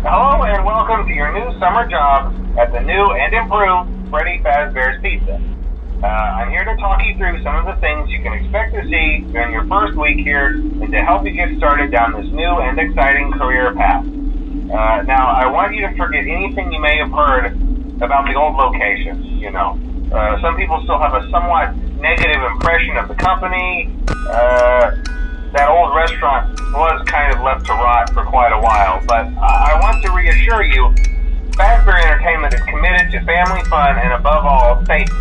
Hello and welcome to your new summer job at the new and improved Freddy Fazbear's Pizza. I'm here to talk you through some of the things you can expect to see during your first week here and to help you get started down this new and exciting career path. Now, I want you to forget anything you may have heard about the old location, some people still have a somewhat negative impression of the company. That old restaurant was kind of left to rot for quite a while, but I want to reassure you, Fazbear Entertainment is committed to family fun and above all, safety.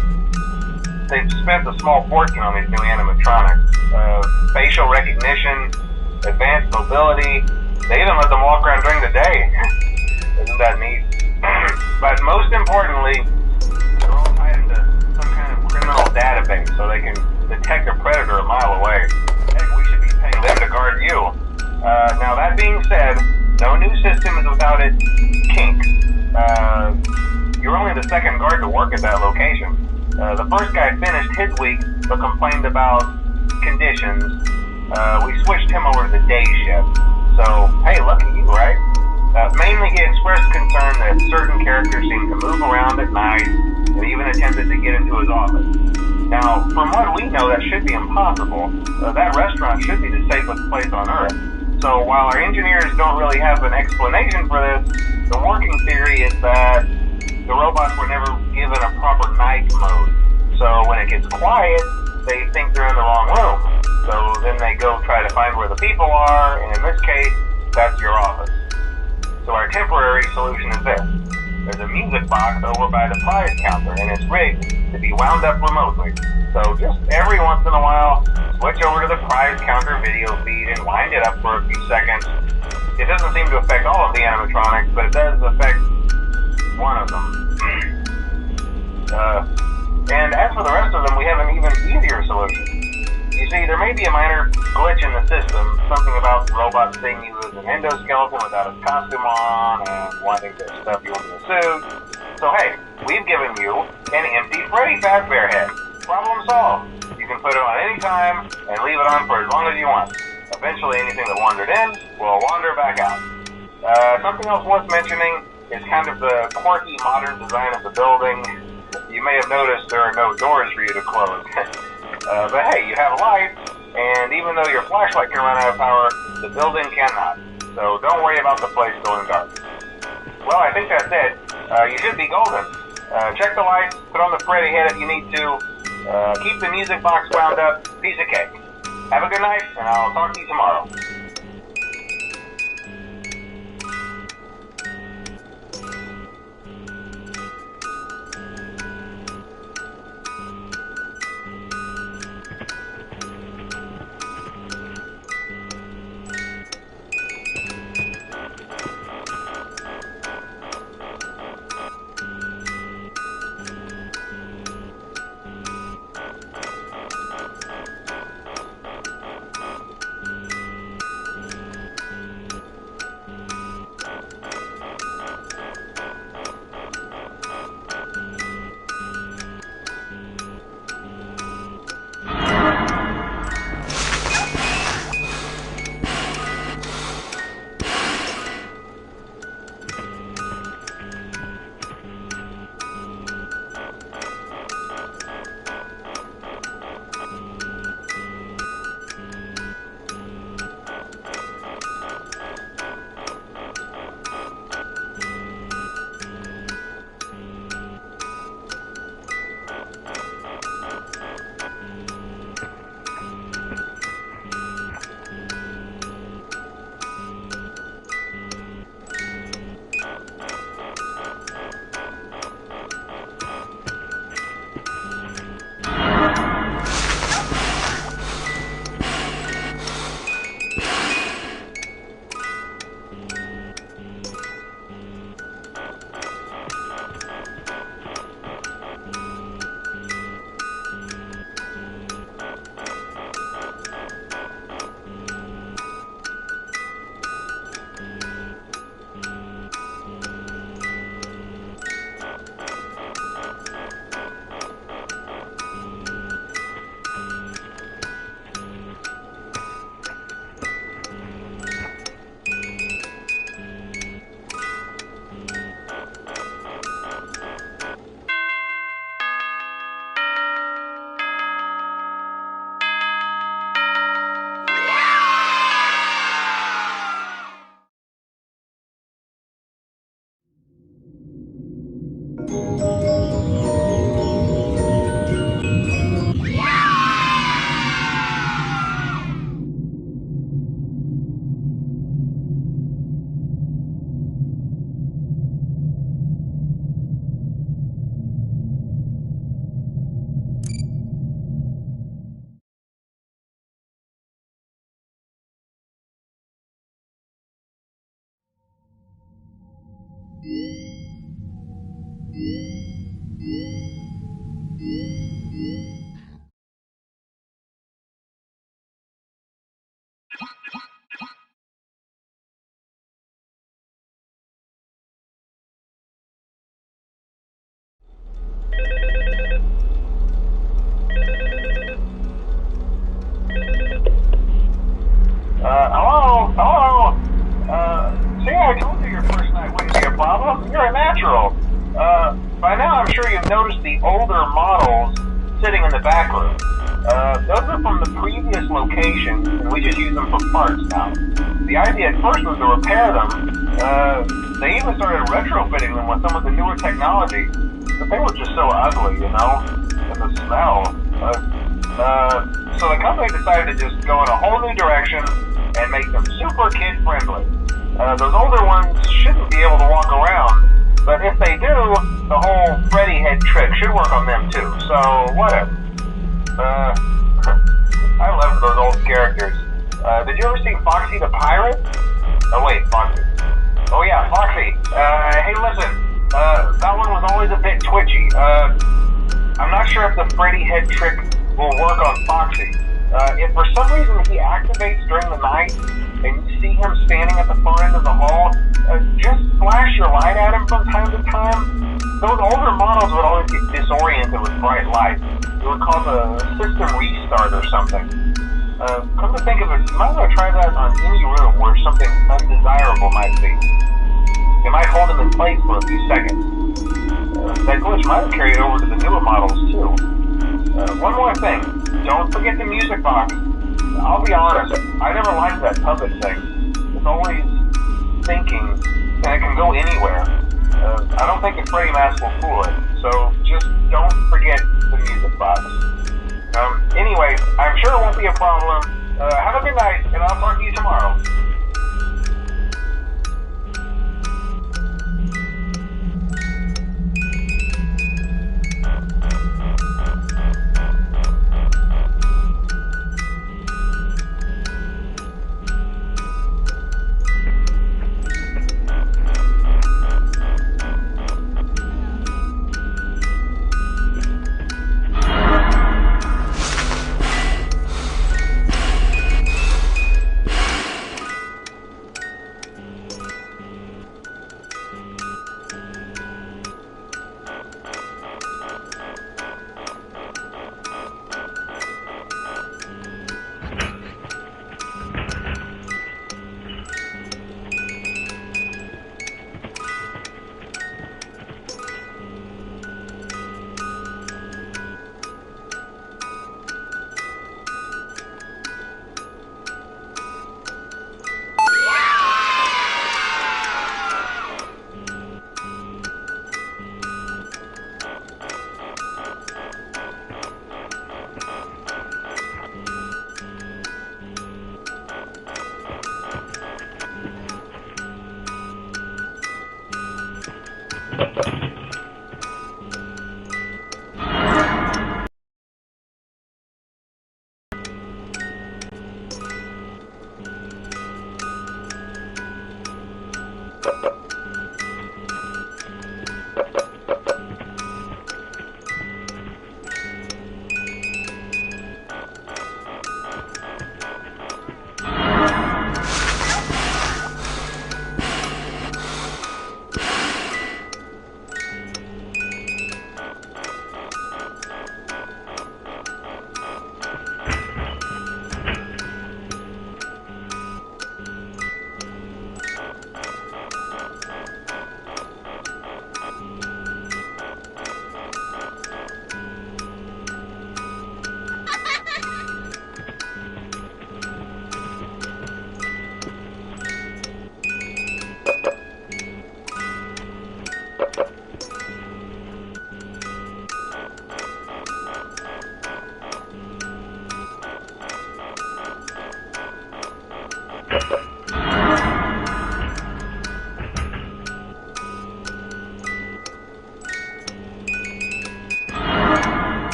They've spent a small fortune on these new animatronics. Facial recognition, advanced mobility, they even let them walk around during the day. Isn't that neat? But most importantly, they're all tied into some kind of criminal database so they can detect a predator a mile away. Heck, we should be paying them to guard you. Now that being said, no new system is without its kinks. You're only the second guard to work at that location. The first guy finished his week but complained about conditions. We switched him over to the day shift. So, hey, lucky you, right? Mainly he expressed concern that certain characters seemed to move around at night and even attempted to get into his office. Now, from what we know, that should be impossible. That restaurant should be the safest place on Earth. So while our engineers don't really have an explanation for this, the working theory is that the robots were never given a proper night mode. So when it gets quiet, they think they're in the wrong room. So then they go try to find where the people are, and in this case, that's your office. So our temporary solution is this. There's a music box over by the prize counter, and it's rigged to be wound up remotely. So just every once in a while, switch over to the prize counter video feed and wind it up for a few seconds. It doesn't seem to affect all of the animatronics, but it does affect one of them. And as for the rest of them, we have an even easier solution. You see, there may be a minor glitch in the system, something about the robot seeing you as an endoskeleton without his costume on and wanting to stuff you into the suit. So hey, we've given you an empty Freddy Fazbear head. Problem solved. You can put it on any time and leave it on for as long as you want. Eventually anything that wandered in will wander back out. Something else worth mentioning is kind of the quirky modern design of the building. You may have noticed there are no doors for you to close. But hey, you have a light, and even though your flashlight can run out of power, the building cannot. So don't worry about the place going dark. Well, I think that's it. You should be golden. Check the lights, put on the Freddy head if you need to. Keep the music box wound up. Piece of cake. Have a good night, and I'll talk to you tomorrow. notice the older models sitting in the back room. Those are from the previous location, and we just use them for parts now. The idea at first was to repair them. They even started retrofitting them with some of the newer technology, but they were just so ugly, you know, and the smell. So the company decided to just go in a whole new direction and make them super kid-friendly. Those older ones shouldn't be able to walk around, but if they do, the whole Freddy head trick should work on them too, so whatever. I love those old characters. Did you ever see Foxy the Pirate? Oh wait, Foxy. Oh yeah, Foxy. Hey listen, that one was always a bit twitchy. I'm not sure if the Freddy head trick will work on Foxy. If for some reason he activates during the night, and you see him standing at the far end of the hall, just flash your light at him from time to time. Those older models would always get disoriented with bright light. It would cause a system restart or something. Come to think of it, you might want to try that on any room where something undesirable might be. It might hold him in place for a few seconds. That glitch might have carried over to the newer models too. One more thing, don't forget the music box. I'll be honest, I never liked that puppet thing. It's always thinking, and it can go anywhere. I don't think the Freddy mask will fool it, so just don't forget the music box. Anyway, I'm sure it won't be a problem. Have a good night, and I'll talk to you tomorrow.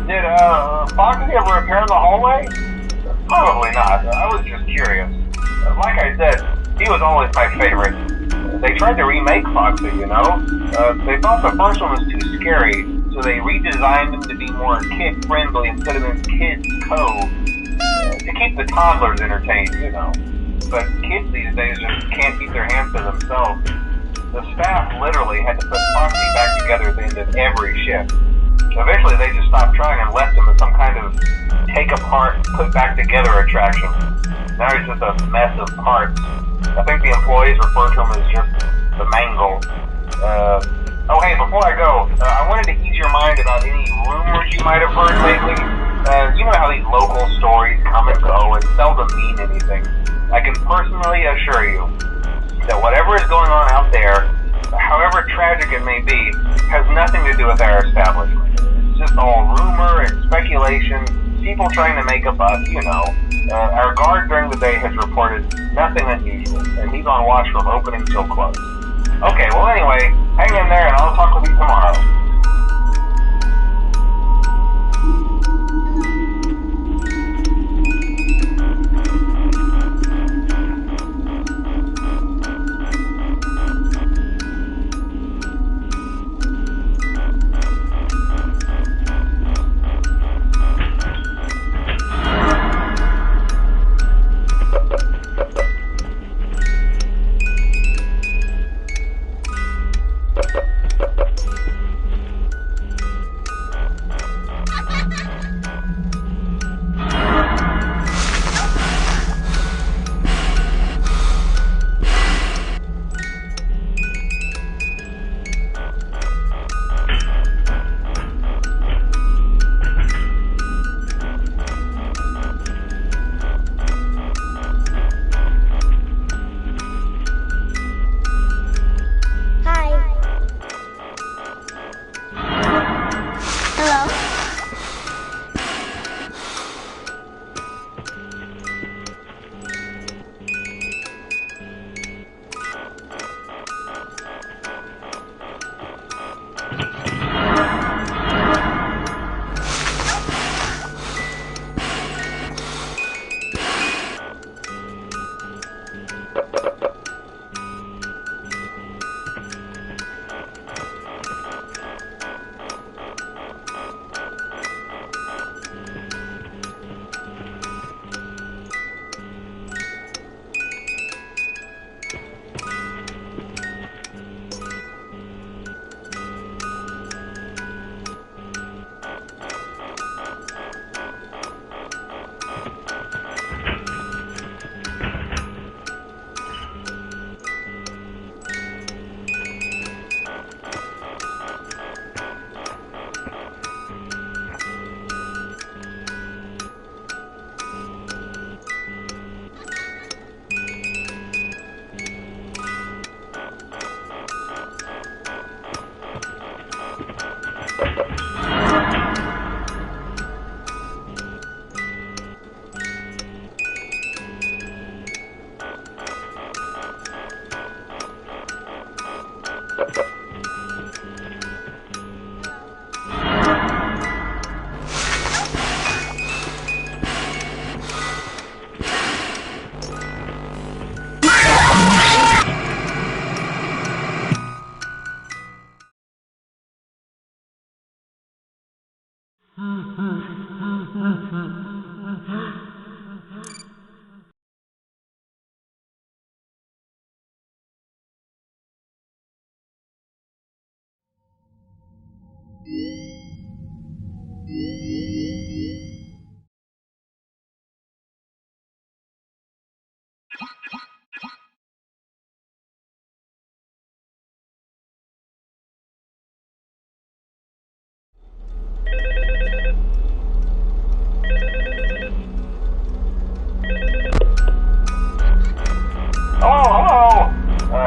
Did Foxy ever appear in the hallway? Probably not. I was just curious. Like I said, he was always my favorite. They tried to remake Foxy, you know? They thought the first one was too scary, so they redesigned him to be more kid-friendly instead of in Kids Cove. To keep the toddlers entertained, you know. But kids these days just can't keep their hands to themselves. The staff literally had to put Foxy back together at the end of every shift. Eventually they just stopped trying and left him as some kind of take-apart, put-back-together attraction. Now he's just a mess of parts. I think the employees refer to him as just the mangle. Oh hey, before I go, I wanted to ease your mind about any rumors you might have heard lately. You know how these local stories come and go and seldom mean anything. I can personally assure you that whatever is going on out there, however tragic it may be, has nothing to do with our establishment. It's just all rumor and speculation, people trying to make a buck, you know. Our guard during the day has reported nothing unusual, and he's on watch from opening till close. Okay, well anyway, hang in there and I'll talk with you tomorrow.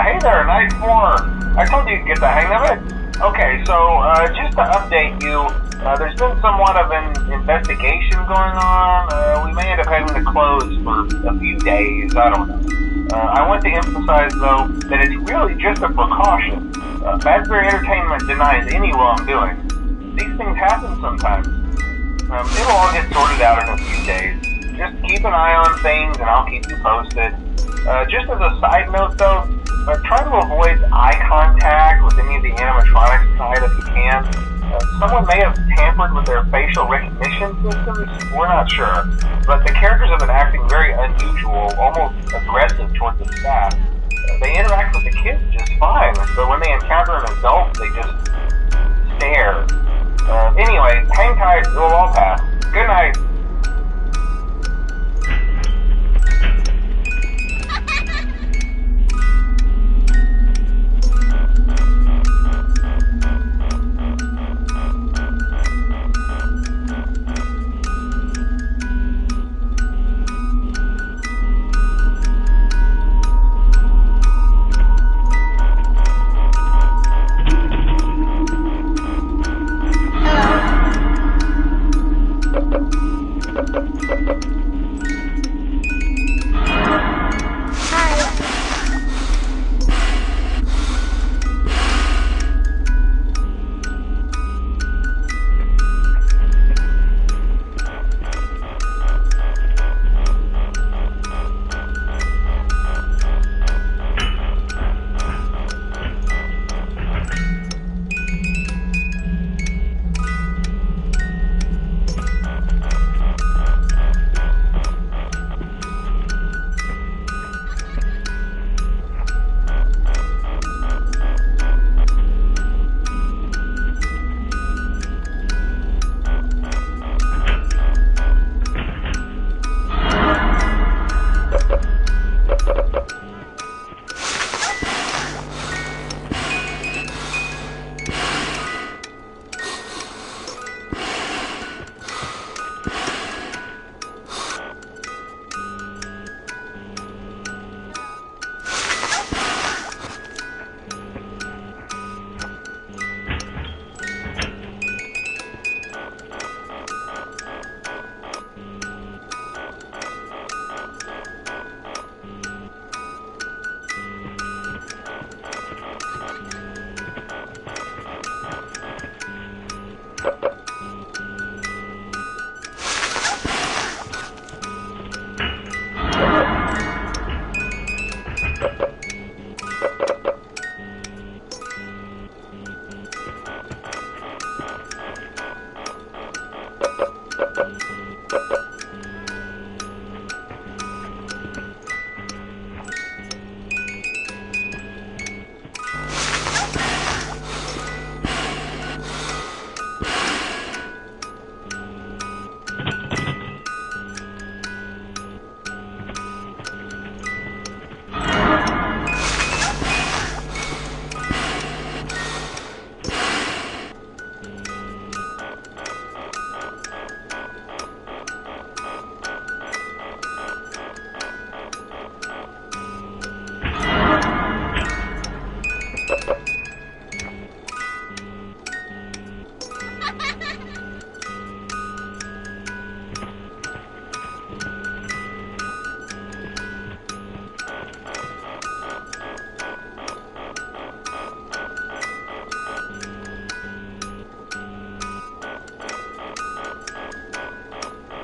Hey there, Night 4. I told you to get the hang of it. Okay, so just to update you, there's been somewhat of an investigation going on. We may end up having to close for a few days. I don't know. I want to emphasize, though, that it's really just a precaution. Fazbear Entertainment denies any wrongdoing. These things happen sometimes. an eye on things and I'll keep you posted. Just as a side note though, try to avoid eye contact with any of the animatronics tonight if you can. Someone may have tampered with their facial recognition systems, we're not sure. But the characters have been acting very unusual, almost aggressive towards the staff. They interact with the kids just fine, but when they encounter an adult, they just stare. Anyway, hang tight, it'll all pass. Good night.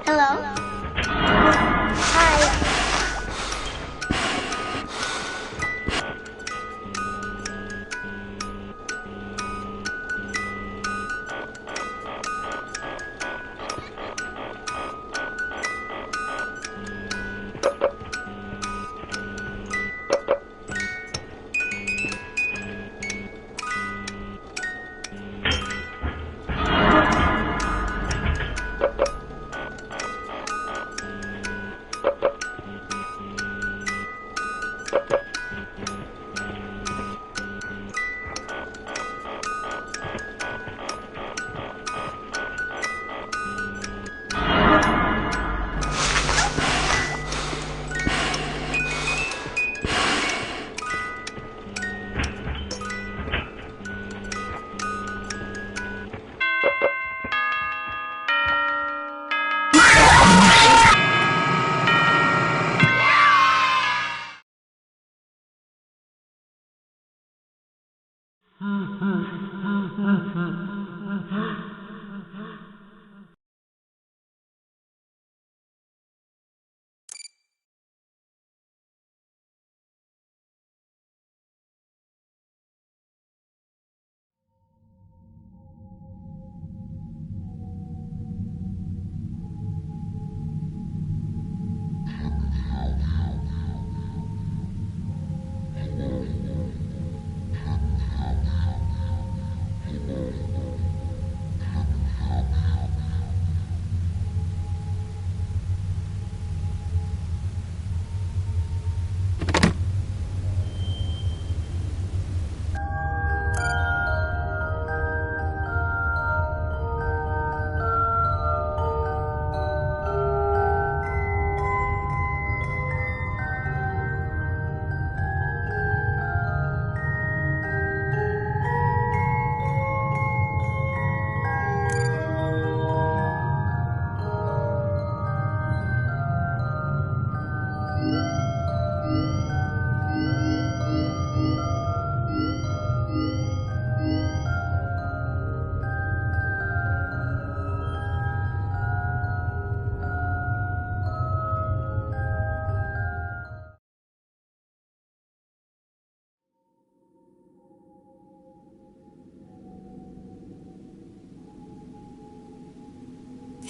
Hello? Hi.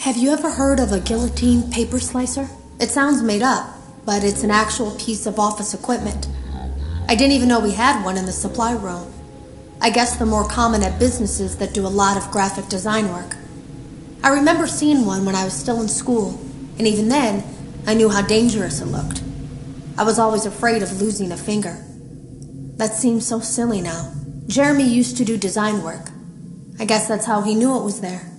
Have you ever heard of a guillotine paper slicer? It sounds made up, but it's an actual piece of office equipment. I didn't even know we had one in the supply room. I guess they're more common at businesses that do a lot of graphic design work. I remember seeing one when I was still in school, and even then, I knew how dangerous it looked. I was always afraid of losing a finger. That seems so silly now. Jeremy used to do design work. I guess that's how he knew it was there.